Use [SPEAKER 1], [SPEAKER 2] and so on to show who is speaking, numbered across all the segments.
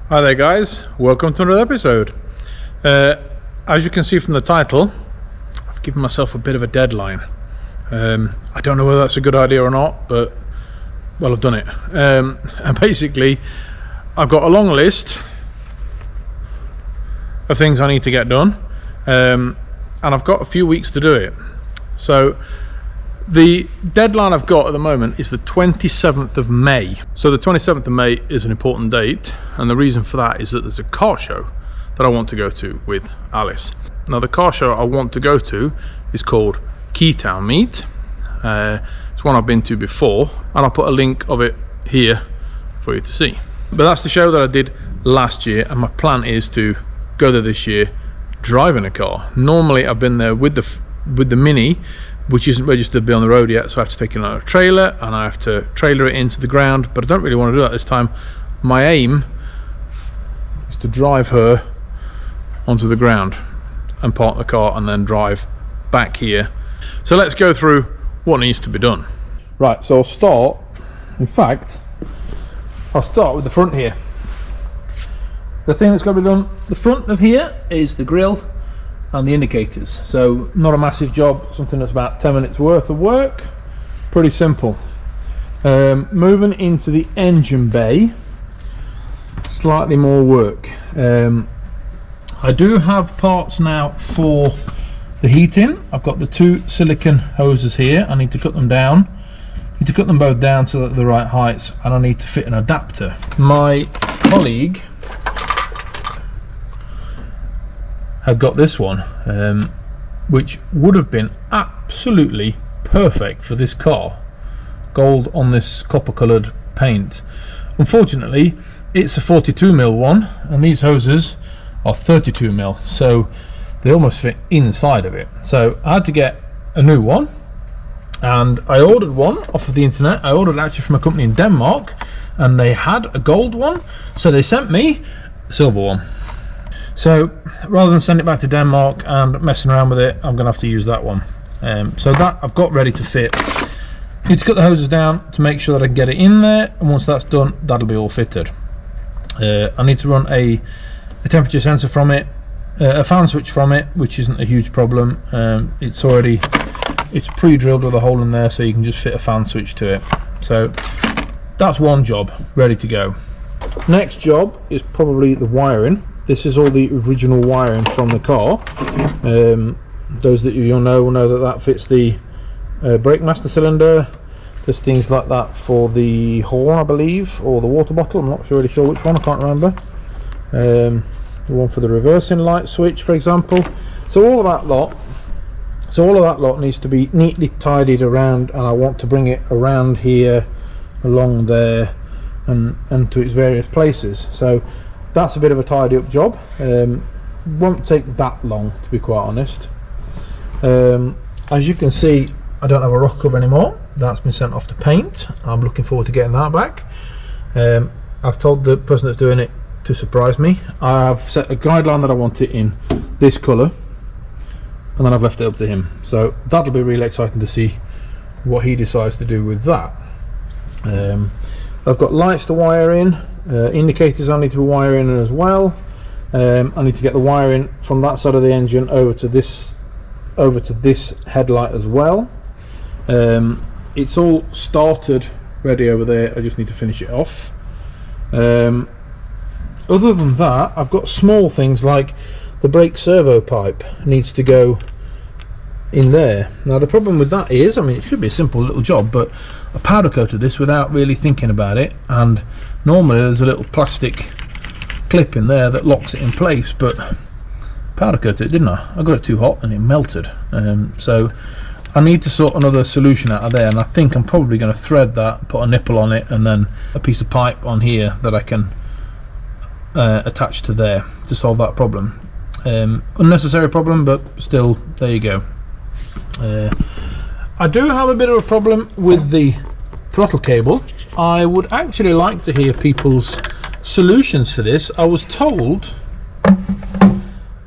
[SPEAKER 1] Hi there guys, welcome to another episode. As you can see from the title, I've given myself a bit of a deadline. I don't know whether that's a good idea or not, but well, I've done it. And basically I've got a long list of things I need to get done, and I've got a few weeks to do it. So the deadline I've got at the moment is the 27th of May. So the 27th of May is an important date, and the reason for that is that there's a car show that I want to go to with Alice. Now the car show I want to go to is called Keytown Meet. It's one I've been to before, and I'll put a link of it here for you to see. But that's the show that I did last year, and my plan is to go there this year driving a car. Normally I've been there with the Mini, which isn't registered to be on the road yet, so I have to take it on a trailer and I have to trailer it into the ground, but I don't really want to do that this time. My aim is to drive her onto the ground and park the car and then drive back here. So let's go through what needs to be done. Right, so I'll start with the front here. The thing that's got to be done, the front of here is the grille and the indicators. So not a massive job, something that's about 10 minutes worth of work, pretty simple. Moving into the engine bay, slightly more work. I do have parts now for the heating. I've got the two silicone hoses here. I need to cut them down. I need to cut them both down to the right heights, and I need to fit an adapter. My colleague had got this one, which would have been absolutely perfect for this car. Gold on this copper coloured paint. Unfortunately it's a 42mm one, and these hoses are 32mm, so they almost fit inside of it. So I had to get a new one, and I ordered one off of the internet. I ordered it actually from a company in Denmark, and they had a gold one, so they sent me a silver one. So rather than send it back to Denmark and messing around with it, I'm going to have to use that one. So that I've got ready to fit. Need to cut the hoses down to make sure that I can get it in there, and once that's done, that'll be all fitted. I need to run a temperature sensor from it, a fan switch from it, which isn't a huge problem. It's pre-drilled with a hole in there, so you can just fit a fan switch to it. So that's one job ready to go. Next job is probably the wiring. This is all the original wiring from the car. Those that you'll know will know that that fits the brake master cylinder. There's things like that for the horn, I believe, or the water bottle. I'm not really sure which one, I can't remember. The one for the reversing light switch, for example. So all of that lot needs to be neatly tidied around, and I want to bring it around here, along there, and to its various places. So that's a bit of a tidy up job. Won't take that long, to be quite honest. As you can see, I don't have a rock cover anymore. That's been sent off to paint. I'm looking forward to getting that back. I've told the person that's doing it to surprise me. I've set a guideline that I want it in this colour, and then I've left it up to him. So that'll be really exciting to see what he decides to do with that. I've got lights to wire in. Indicators I need to be wiring in as well. I need to get the wiring from that side of the engine over to this headlight as well. It's all started ready over there. I just need to finish it off. Other than that, I've got small things like the brake servo pipe needs to go in there. Now the problem with that is, I mean, it should be a simple little job, but I powder coated this without really thinking about it, and normally there's a little plastic clip in there that locks it in place, but powder coated it, didn't I? I got it too hot and it melted. So I need to sort another solution out of there, and I think I'm probably going to thread that, put a nipple on it, and then a piece of pipe on here that I can attach to there to solve that problem. Unnecessary problem, but still, there you go. I do have a bit of a problem with the throttle cable. I would actually like to hear people's solutions for this. I was told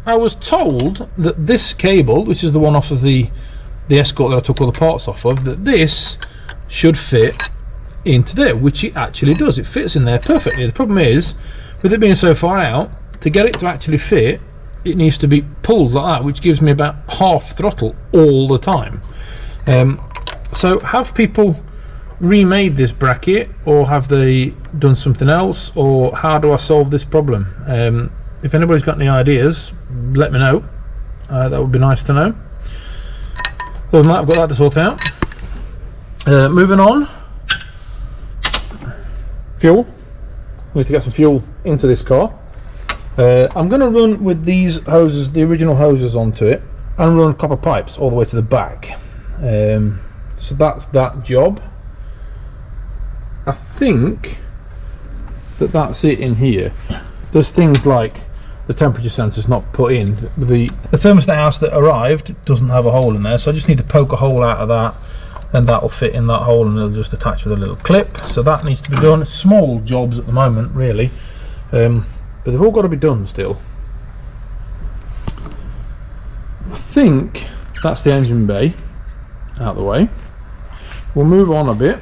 [SPEAKER 1] that this cable, which is the one off of the Escort that I took all the parts off of, that this should fit into there, which it actually does. It fits in there perfectly. The problem is, with it being so far out, to get it to actually fit, it needs to be pulled like that, which gives me about half throttle all the time. So have people remade this bracket, or have they done something else, or how do I solve this problem? If anybody's got any ideas, let me know. That would be nice to know. Other than that, I've got that to sort out. Moving on, fuel. I need to get some fuel into this car. I'm going to run with these hoses, the original hoses, onto it, and run copper pipes all the way to the back. So that's that job. I think that's it in here. There's things like the temperature sensor's not put in. The thermostat house that arrived doesn't have a hole in there, so I just need to poke a hole out of that, and that'll fit in that hole, and it'll just attach with a little clip. So that needs to be done. Small jobs at the moment, really, but they've all got to be done still. I think that's the engine bay out of the way. We'll move on a bit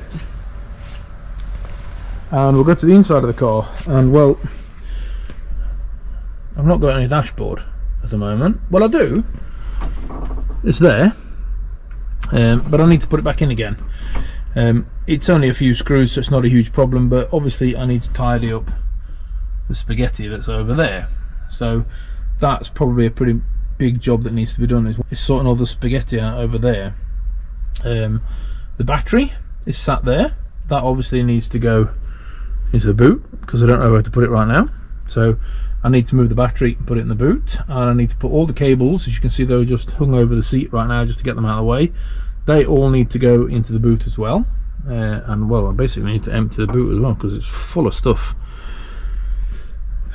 [SPEAKER 1] and we'll go to the inside of the car, and well, I've not got any dashboard at the moment. Well, I do, it's there, but I need to put it back in again. It's only a few screws, so it's not a huge problem, but obviously I need to tidy up the spaghetti that's over there. So that's probably a pretty big job that needs to be done, is sorting all the spaghetti out over there. The battery is sat there. That obviously needs to go into the boot, because I don't know where to put it right now. So I need to move the battery and put it in the boot, and I need to put all the cables, as you can see they're just hung over the seat right now just to get them out of the way. They all need to go into the boot as well, and well, I basically need to empty the boot as well because it's full of stuff.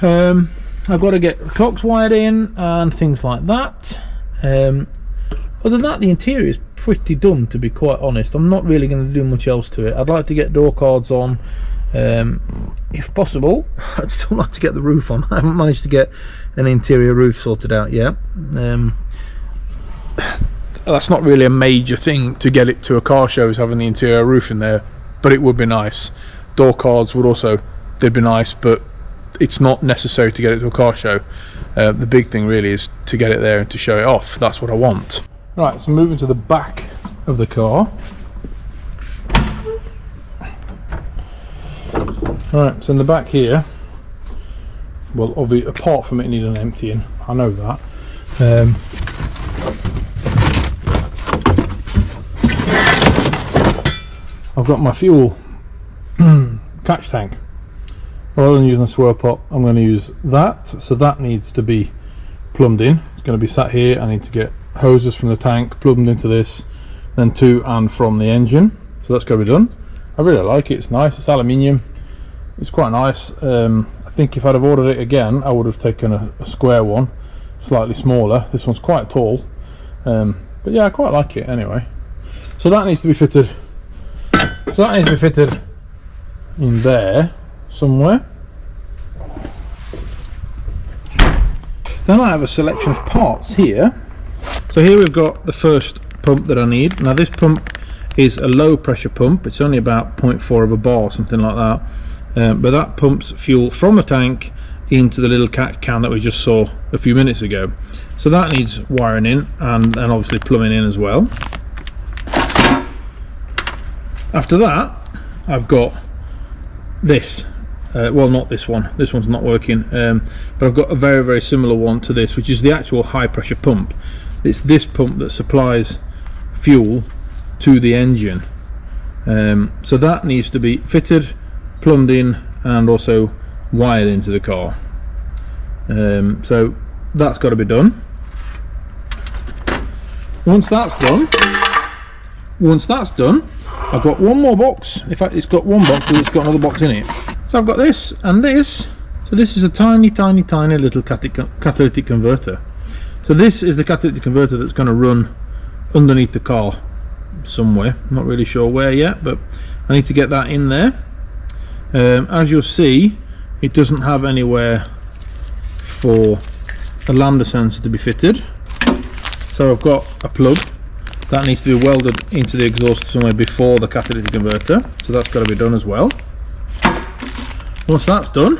[SPEAKER 1] I've got to get the clocks wired in and things like that. Other than that, the interior is pretty done, to be quite honest. I'm not really going to do much else to it. I'd like to get door cards on, if possible. I'd still like to get the roof on. I haven't managed to get an interior roof sorted out yet. That's not really a major thing to get it to a car show, is having the interior roof in there, but it would be nice. Door cards would also, they'd be nice, but it's not necessary to get it to a car show. The big thing really is to get it there and to show it off. That's what I want. Right, so moving to the back of the car. Right, so in the back here, well, obviously, apart from it needing an emptying, I know that. I've got my fuel catch tank. Rather than using a swirl pot, I'm going to use that. So that needs to be plumbed in. It's going to be sat here. I need to get hoses from the tank plumbed into this, then to and from the engine. So that's got to be done. I really like it. It's nice. It's aluminium. It's quite nice. I think if I'd have ordered it again, I would have taken a square one, slightly smaller. This one's quite tall, but yeah, I quite like it anyway. So that needs to be fitted. So that needs to be fitted in there somewhere. Then I have a selection of parts here. So here we've got the first pump that I need. Now this pump is a low pressure pump. It's only about 0.4 of a bar, something like that, but that pumps fuel from the tank into the little can that we just saw a few minutes ago. So that needs wiring in and obviously plumbing in as well. After that, I've got this. Well, not this one. This one's not working, but I've got a very, very similar one to this, which is the actual high pressure pump. It's this pump that supplies fuel to the engine. So that needs to be fitted, plumbed in, and also wired into the car. So that's got to be done. Once that's done, I've got one more box. In fact, it's got one box, but it's got another box in it. So I've got this and this. So this is a tiny little catalytic converter. So this is the catalytic converter that's going to run underneath the car somewhere. Not really sure where yet, but I need to get that in there. As you'll see, it doesn't have anywhere for a lambda sensor to be fitted. So I've got a plug that needs to be welded into the exhaust somewhere before the catalytic converter. So that's got to be done as well. Once that's done,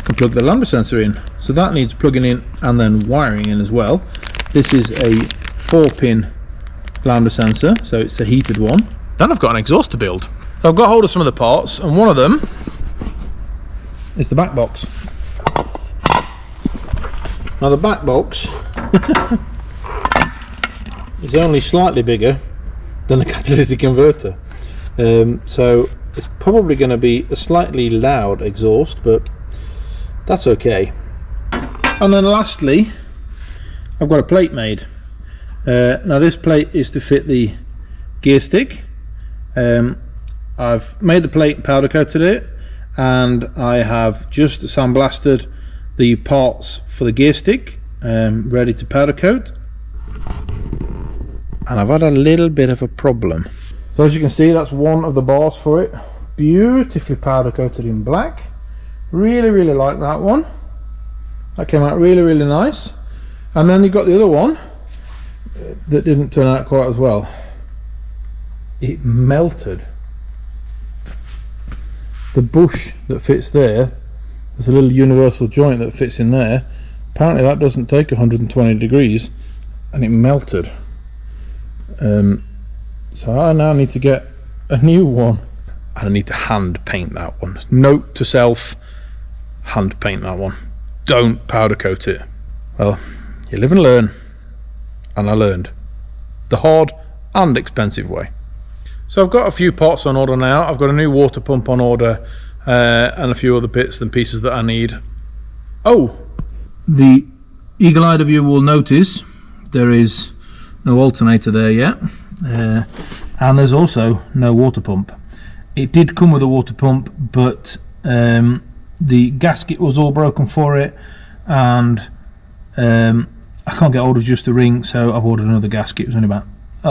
[SPEAKER 1] can plug the lambda sensor in. So that needs plugging in and then wiring in as well. This is a 4-pin lambda sensor, so it's the heated one. Then I've got an exhaust to build. So I've got hold of some of the parts, and one of them is the back box. Now the back box is only slightly bigger than the catalytic converter, so it's probably going to be a slightly loud exhaust, but that's okay. And then lastly, I've got a plate made. Now this plate is to fit the gear stick. I've made the plate, powder coated it, and I have just sandblasted the parts for the gear stick, ready to powder coat. And I've had a little bit of a problem. So as you can see, that's one of the bars for it, beautifully powder coated in black. Really like that one. That came out really nice. And then you've got the other one that didn't turn out quite as well. It melted. The bush that fits there, there's a little universal joint that fits in there. Apparently that doesn't take 120 degrees, and it melted. So I now need to get a new one, and I need to hand paint that one. Note to self, hand paint that one. Don't powder coat it. Well, you live and learn, and I learned the hard and expensive way. So I've got a few parts on order now. I've got a new water pump on order, and a few other bits and pieces that I need. Oh, the eagle-eyed of you will notice there is no alternator there yet, and there's also no water pump. It did come with a water pump, but the gasket was all broken for it, and I can't get hold of just the ring, so I've ordered another gasket. It was only about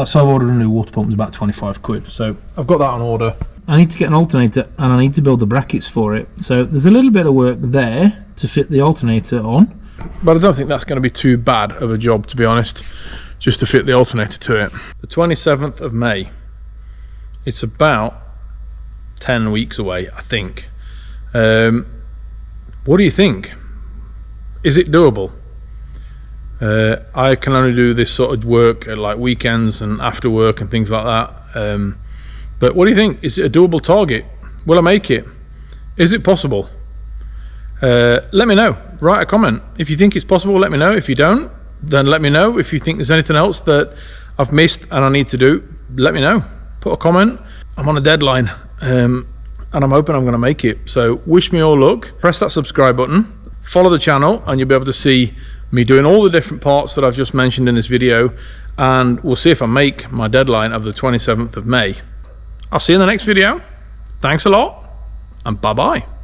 [SPEAKER 1] so I've ordered a new water pump. It's about 25 quid, so I've got that on order. I need to get an alternator, and I need to build the brackets for it, so there's a little bit of work there to fit the alternator on, but I don't think that's going to be too bad of a job, to be honest, just to fit the alternator to it. The 27th of May, it's about 10 weeks away, I think. What do you think? Is it doable? I can only do this sort of work at like weekends and after work and things like that, but what do you think? Is it a doable target? Will I make it? Is it possible? Let me know. Write a comment if you think it's possible. Let me know. If you don't, then let me know. If you think there's anything else that I've missed and I need to do, let me know. Put a comment. I'm on a deadline, and I'm hoping I'm going to make it, so wish me all luck. Press that subscribe button, follow the channel, and you'll be able to see me doing all the different parts that I've just mentioned in this video, and we'll see if I make my deadline of the 27th of May. I'll see you in the next video. Thanks a lot, and bye bye.